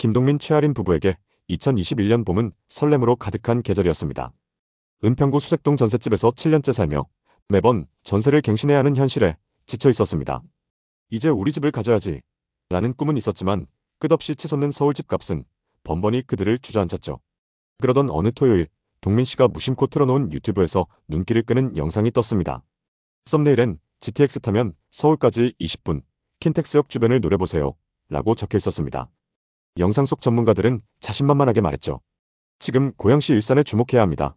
김동민 최아린 부부에게 2021년 봄은 설렘으로 가득한 계절이었습니다. 은평구 수색동 전셋집에서 7년째 살며 매번 전세를 갱신해야 하는 현실에 지쳐 있었습니다. 이제 우리 집을 가져야지 라는 꿈은 있었지만 끝없이 치솟는 서울 집값은 번번이 그들을 주저앉혔죠. 그러던 어느 토요일 동민 씨가 무심코 틀어놓은 유튜브에서 눈길을 끄는 영상이 떴습니다. 썸네일엔 GTX 타면 서울까지 20분, 킨텍스역 주변을 노려보세요 라고 적혀 있었습니다. 영상 속 전문가들은 자신만만하게 말했죠. 지금 고양시 일산에 주목해야 합니다.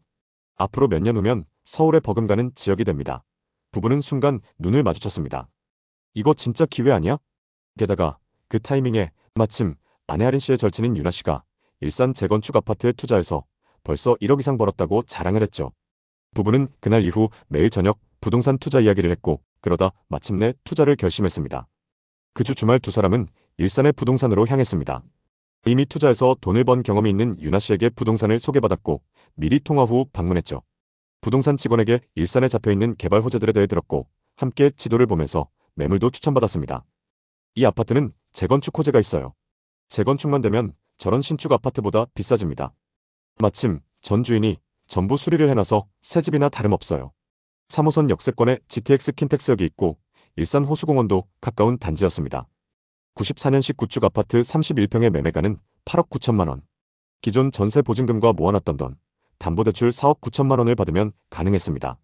앞으로 몇 년 후면 서울에 버금가는 지역이 됩니다. 부부는 순간 눈을 마주쳤습니다. 이거 진짜 기회 아니야? 게다가 그 타이밍에 마침 아내 아린 씨의 절친인 유나 씨가 일산 재건축 아파트에 투자해서 벌써 1억 이상 벌었다고 자랑을 했죠. 부부는 그날 이후 매일 저녁 부동산 투자 이야기를 했고 그러다 마침내 투자를 결심했습니다. 그 주 주말 두 사람은 일산의 부동산으로 향했습니다. 이미 투자해서 돈을 번 경험이 있는 유나 씨에게 부동산을 소개받았고 미리 통화 후 방문했죠. 부동산 직원에게 일산에 잡혀있는 개발 호재들에 대해 들었고 함께 지도를 보면서 매물도 추천받았습니다. 이 아파트는 재건축 호재가 있어요. 재건축만 되면 저런 신축 아파트보다 비싸집니다. 마침 전 주인이 전부 수리를 해놔서 새 집이나 다름없어요. 3호선 역세권에 GTX 킨텍스역이 있고 일산 호수공원도 가까운 단지였습니다. 94년식 구축 아파트 31평의 매매가는 8억 9천만 원. 기존 전세 보증금과 모아놨던 돈, 담보대출 4억 9천만 원을 받으면 가능했습니다.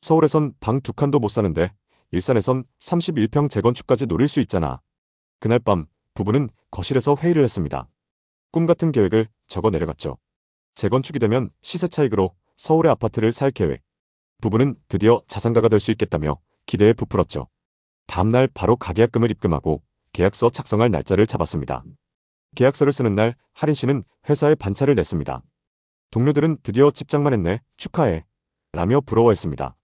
서울에선 방 2칸도 못 사는데 일산에선 31평 재건축까지 노릴 수 있잖아. 그날 밤 부부는 거실에서 회의를 했습니다. 꿈같은 계획을 적어 내려갔죠. 재건축이 되면 시세 차익으로 서울의 아파트를 살 계획. 부부는 드디어 자산가가 될 수 있겠다며 기대에 부풀었죠. 다음날 바로 가계약금을 입금하고 계약서 작성할 날짜를 잡았습니다. 계약서를 쓰는 날 하린 씨는 회사에 반차를 냈습니다. 동료들은 드디어 집장만 했네, 축하해 라며 부러워했습니다.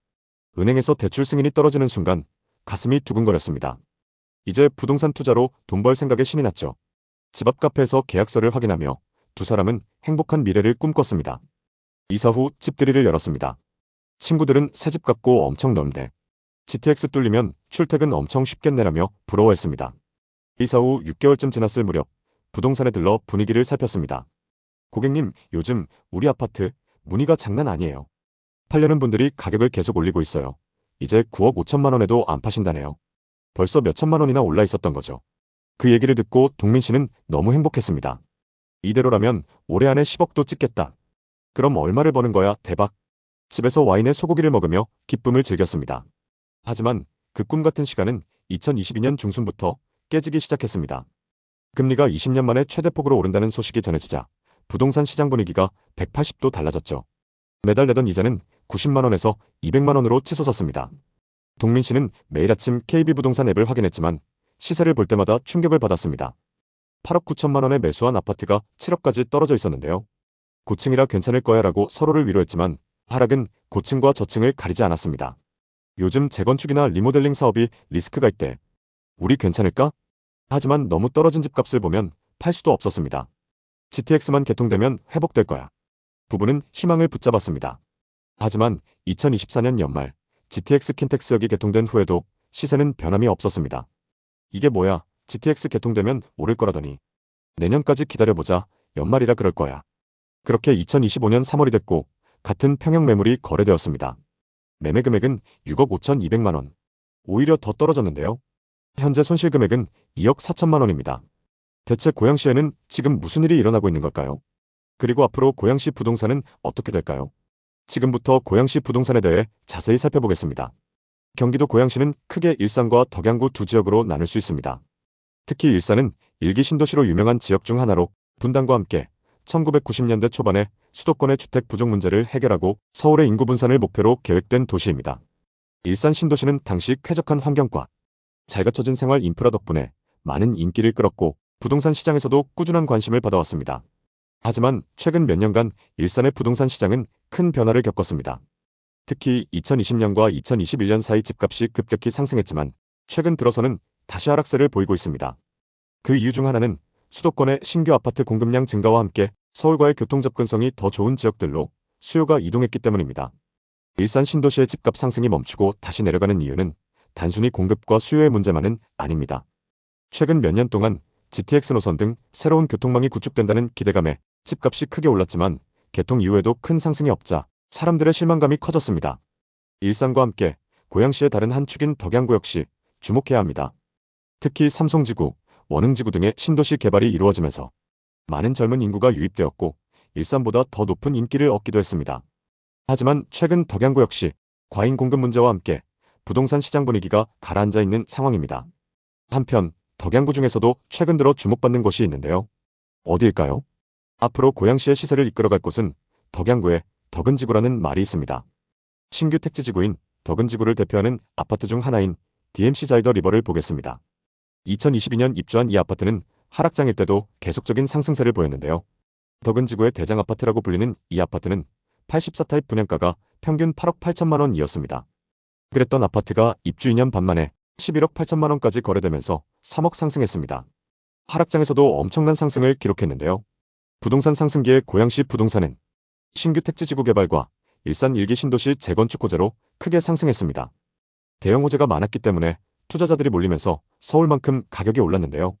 은행에서 대출 승인이 떨어지는 순간 가슴이 두근거렸습니다. 이제 부동산 투자로 돈 벌 생각에 신이 났죠. 집 앞 카페에서 계약서를 확인하며 두 사람은 행복한 미래를 꿈꿨습니다. 이사 후 집들이를 열었습니다. 친구들은 새 집 같고 엄청 넓네. GTX 뚫리면 출퇴근 엄청 쉽겠네라며 부러워했습니다. 이사 후 6개월쯤 지났을 무렵 부동산에 들러 분위기를 살폈습니다. 고객님, 요즘 우리 아파트 문의가 장난 아니에요. 팔려는 분들이 가격을 계속 올리고 있어요. 이제 9억 5천만 원에도 안 파신다네요. 벌써 몇 천만 원이나 올라 있었던 거죠. 그 얘기를 듣고 동민 씨는 너무 행복했습니다. 이대로라면 올해 안에 10억도 찍겠다. 그럼 얼마를 버는 거야, 대박. 집에서 와인에 소고기를 먹으며 기쁨을 즐겼습니다. 하지만 그 꿈같은 시간은 2022년 중순부터 깨지기 시작했습니다. 금리가 20년 만에 최대폭으로 오른다는 소식이 전해지자 부동산 시장 분위기가 180도 달라졌죠. 매달 내던 이자는 90만 원에서 200만 원으로 치솟았습니다. 동민 씨는 매일 아침 KB부동산 앱을 확인했지만 시세를 볼 때마다 충격을 받았습니다. 8억 9천만 원에 매수한 아파트가 7억까지 떨어져 있었는데요. 고층이라 괜찮을 거야 라고 서로를 위로했지만 하락은 고층과 저층을 가리지 않았습니다. 요즘 재건축이나 리모델링 사업이 리스크가 있대. 우리 괜찮을까? 하지만 너무 떨어진 집값을 보면 팔 수도 없었습니다. GTX만 개통되면 회복될 거야. 부부는 희망을 붙잡았습니다. 하지만 2024년 연말 GTX 킨텍스역이 개통된 후에도 시세는 변함이 없었습니다. 이게 뭐야, GTX 개통되면 오를 거라더니. 내년까지 기다려보자, 연말이라 그럴 거야. 그렇게 2025년 3월이 됐고 같은 평형 매물이 거래되었습니다. 매매 금액은 6억 5,200만 원. 오히려 더 떨어졌는데요. 현재 손실 금액은 2억 4천만 원입니다. 대체 고양시에는 지금 무슨 일이 일어나고 있는 걸까요? 그리고 앞으로 고양시 부동산은 어떻게 될까요? 지금부터 고양시 부동산에 대해 자세히 살펴보겠습니다. 경기도 고양시는 크게 일산과 덕양구 두 지역으로 나눌 수 있습니다. 특히 일산은 일기 신도시로 유명한 지역 중 하나로 분당과 함께 1990년대 초반에 수도권의 주택 부족 문제를 해결하고 서울의 인구 분산을 목표로 계획된 도시입니다. 일산 신도시는 당시 쾌적한 환경과 잘 갖춰진 생활 인프라 덕분에 많은 인기를 끌었고 부동산 시장에서도 꾸준한 관심을 받아왔습니다. 하지만 최근 몇 년간 일산의 부동산 시장은 큰 변화를 겪었습니다. 특히 2020년과 2021년 사이 집값이 급격히 상승했지만 최근 들어서는 다시 하락세를 보이고 있습니다. 그 이유 중 하나는 수도권의 신규 아파트 공급량 증가와 함께 서울과의 교통 접근성이 더 좋은 지역들로 수요가 이동했기 때문입니다. 일산 신도시의 집값 상승이 멈추고 다시 내려가는 이유는 단순히 공급과 수요의 문제만은 아닙니다. 최근 몇 년 동안 GTX 노선 등 새로운 교통망이 구축된다는 기대감에 집값이 크게 올랐지만 개통 이후에도 큰 상승이 없자 사람들의 실망감이 커졌습니다. 일산과 함께 고양시의 다른 한 축인 덕양구 역시 주목해야 합니다. 특히 삼송지구, 원흥지구 등의 신도시 개발이 이루어지면서 많은 젊은 인구가 유입되었고 일산보다 더 높은 인기를 얻기도 했습니다. 하지만 최근 덕양구 역시 과잉 공급 문제와 함께 부동산 시장 분위기가 가라앉아 있는 상황입니다. 한편 덕양구 중에서도 최근 들어 주목받는 곳이 있는데요. 어디일까요? 앞으로 고양시의 시세를 이끌어갈 곳은 덕양구의 덕은지구라는 말이 있습니다. 신규 택지지구인 덕은지구를 대표하는 아파트 중 하나인 DMC 자이더 리버를 보겠습니다. 2022년 입주한 이 아파트는 하락장일 때도 계속적인 상승세를 보였는데요. 덕은지구의 대장 아파트라고 불리는 이 아파트는 84타입 분양가가 평균 8억 8천만 원이었습니다. 그랬던 아파트가 입주 2년 반 만에 11억 8천만 원까지 거래되면서 3억 상승했습니다. 하락장에서도 엄청난 상승을 기록했는데요. 부동산 상승기의 고양시 부동산은 신규 택지지구 개발과 일산 1기 신도시 재건축 호재로 크게 상승했습니다. 대형 호재가 많았기 때문에 투자자들이 몰리면서 서울만큼 가격이 올랐는데요.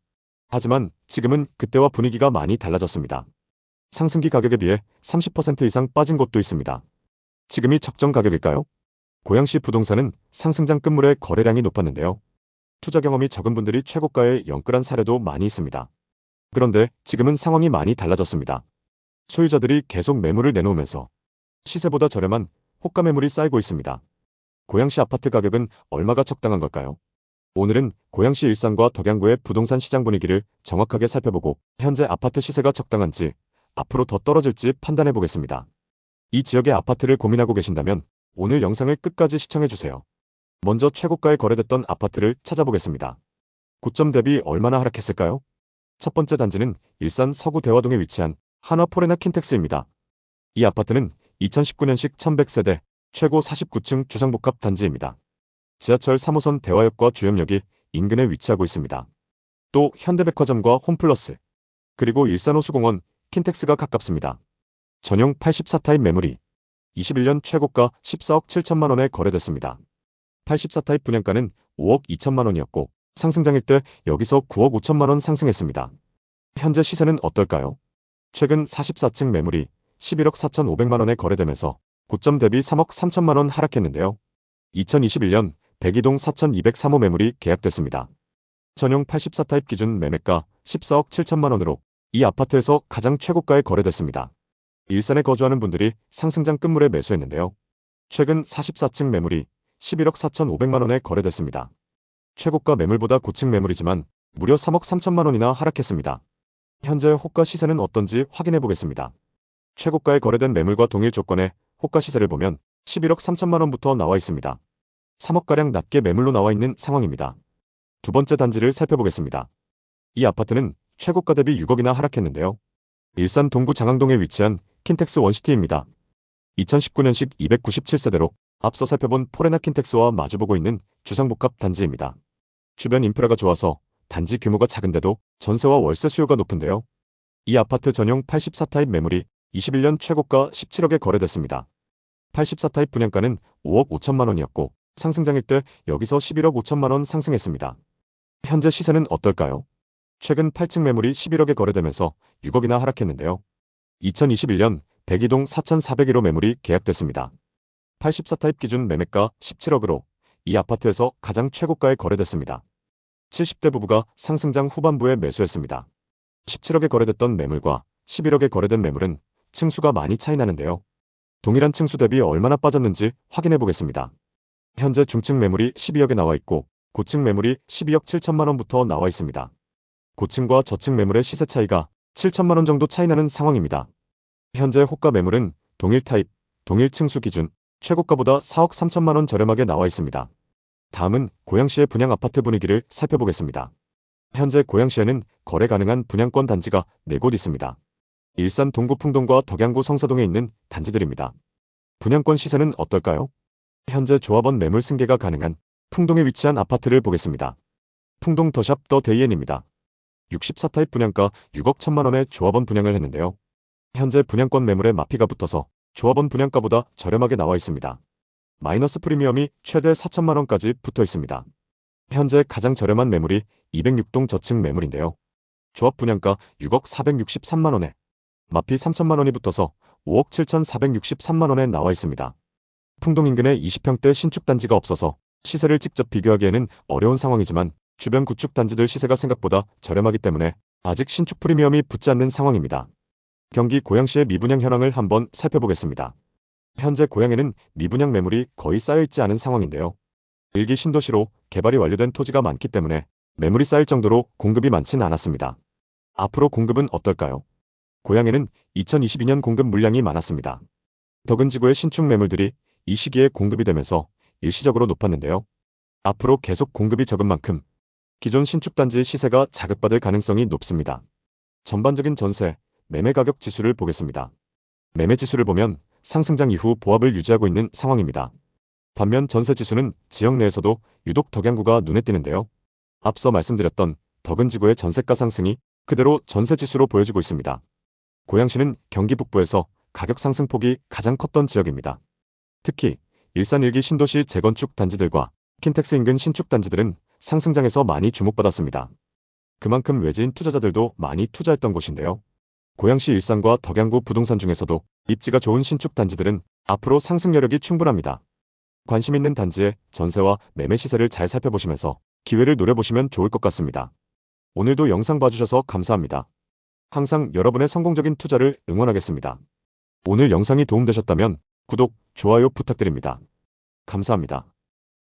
하지만 지금은 그때와 분위기가 많이 달라졌습니다. 상승기 가격에 비해 30% 이상 빠진 곳도 있습니다. 지금이 적정 가격일까요? 고양시 부동산은 상승장 끝물에 거래량이 높았는데요. 투자 경험이 적은 분들이 최고가에 영끌한 사례도 많이 있습니다. 그런데 지금은 상황이 많이 달라졌습니다. 소유자들이 계속 매물을 내놓으면서 시세보다 저렴한 호가 매물이 쌓이고 있습니다. 고양시 아파트 가격은 얼마가 적당한 걸까요? 오늘은 고양시 일산과 덕양구의 부동산 시장 분위기를 정확하게 살펴보고 현재 아파트 시세가 적당한지 앞으로 더 떨어질지 판단해 보겠습니다. 이 지역의 아파트를 고민하고 계신다면 오늘 영상을 끝까지 시청해주세요. 먼저 최고가에 거래됐던 아파트를 찾아보겠습니다. 고점 대비 얼마나 하락했을까요? 첫 번째 단지는 일산 서구 대화동에 위치한 한화포레나 킨텍스입니다. 이 아파트는 2019년식 1100세대 최고 49층 주상복합 단지입니다. 지하철 3호선 대화역과 주염역이 인근에 위치하고 있습니다. 또 현대백화점과 홈플러스, 그리고 일산호수공원, 킨텍스가 가깝습니다. 전용 84타입 매물이 21년 최고가 14억 7천만 원에 거래됐습니다. 84타입 분양가는 5억 2천만 원이었고 상승장일 때 여기서 9억 5천만 원 상승했습니다. 현재 시세는 어떨까요? 최근 44층 매물이 11억 4천5백만 원에 거래되면서 고점 대비 3억 3천만 원 하락했는데요. 2021년 백이동 4203호 매물이 계약됐습니다. 전용 84타입 기준 매매가 14억 7천만 원으로 이 아파트에서 가장 최고가에 거래됐습니다. 일산에 거주하는 분들이 상승장 끝물에 매수했는데요. 최근 44층 매물이 11억 4천5백만 원에 거래됐습니다. 최고가 매물보다 고층 매물이지만 무려 3억 3천만 원이나 하락했습니다. 현재 호가 시세는 어떤지 확인해 보겠습니다. 최고가에 거래된 매물과 동일 조건의 호가 시세를 보면 11억 3천만 원부터 나와 있습니다. 3억가량 낮게 매물로 나와 있는 상황입니다. 두 번째 단지를 살펴보겠습니다. 이 아파트는 최고가 대비 6억이나 하락했는데요. 일산 동구 장항동에 위치한 킨텍스 원시티입니다. 2019년식 297세대로 앞서 살펴본 포레나 킨텍스와 마주보고 있는 주상복합 단지입니다. 주변 인프라가 좋아서 단지 규모가 작은데도 전세와 월세 수요가 높은데요. 이 아파트 전용 84타입 매물이 21년 최고가 17억에 거래됐습니다. 84타입 분양가는 5억 5천만 원이었고 상승장일 때 여기서 11억 5천만 원 상승했습니다. 현재 시세는 어떨까요? 최근 8층 매물이 11억에 거래되면서 6억이나 하락했는데요. 2021년 백이동 4,401호 매물이 계약됐습니다. 84타입 기준 매매가 17억으로 이 아파트에서 가장 최고가에 거래됐습니다. 70대 부부가 상승장 후반부에 매수했습니다. 17억에 거래됐던 매물과 11억에 거래된 매물은 층수가 많이 차이 나는데요. 동일한 층수 대비 얼마나 빠졌는지 확인해 보겠습니다. 현재 중층 매물이 12억에 나와 있고 고층 매물이 12억 7천만 원부터 나와 있습니다. 고층과 저층 매물의 시세 차이가 7천만 원 정도 차이 나는 상황입니다. 현재 호가 매물은 동일 타입, 동일 층수 기준 최고가보다 4억 3천만 원 저렴하게 나와 있습니다. 다음은 고양시의 분양 아파트 분위기를 살펴보겠습니다. 현재 고양시에는 거래 가능한 분양권 단지가 4곳 있습니다. 일산 동구 풍동과 덕양구 성사동에 있는 단지들입니다. 분양권 시세는 어떨까요? 현재 조합원 매물 승계가 가능한 풍동에 위치한 아파트를 보겠습니다. 풍동 더샵 더 데이엔입니다. 64타입 분양가 6억 1천만 원에 조합원 분양을 했는데요. 현재 분양권 매물에 마피가 붙어서 조합원 분양가보다 저렴하게 나와 있습니다. 마이너스 프리미엄이 최대 4천만 원까지 붙어 있습니다. 현재 가장 저렴한 매물이 206동 저층 매물인데요. 조합 분양가 6억 463만 원에 마피 3천만 원이 붙어서 5억 7,463만 원에 나와 있습니다. 풍동 인근에 20평대 신축 단지가 없어서 시세를 직접 비교하기에는 어려운 상황이지만 주변 구축 단지들 시세가 생각보다 저렴하기 때문에 아직 신축 프리미엄이 붙지 않는 상황입니다. 경기 고양시의 미분양 현황을 한번 살펴보겠습니다. 현재 고양에는 미분양 매물이 거의 쌓여있지 않은 상황인데요. 일기 신도시로 개발이 완료된 토지가 많기 때문에 매물이 쌓일 정도로 공급이 많진 않았습니다. 앞으로 공급은 어떨까요? 고양에는 2022년 공급 물량이 많았습니다. 덕은지구의 신축 매물들이 이 시기에 공급이 되면서 일시적으로 높았는데요. 앞으로 계속 공급이 적은 만큼 기존 신축 단지의 시세가 자극받을 가능성이 높습니다. 전반적인 전세, 매매 가격 지수를 보겠습니다. 매매 지수를 보면 상승장 이후 보합을 유지하고 있는 상황입니다. 반면 전세 지수는 지역 내에서도 유독 덕양구가 눈에 띄는데요. 앞서 말씀드렸던 덕은지구의 전세가 상승이 그대로 전세 지수로 보여지고 있습니다. 고양시는 경기 북부에서 가격 상승폭이 가장 컸던 지역입니다. 특히 일산 일기 신도시 재건축 단지들과 킨텍스 인근 신축 단지들은 상승장에서 많이 주목받았습니다. 그만큼 외지인 투자자들도 많이 투자했던 곳인데요. 고양시 일산과 덕양구 부동산 중에서도 입지가 좋은 신축 단지들은 앞으로 상승 여력이 충분합니다. 관심 있는 단지의 전세와 매매 시세를 잘 살펴보시면서 기회를 노려보시면 좋을 것 같습니다. 오늘도 영상 봐주셔서 감사합니다. 항상 여러분의 성공적인 투자를 응원하겠습니다. 오늘 영상이 도움되셨다면 구독, 좋아요 부탁드립니다. 감사합니다.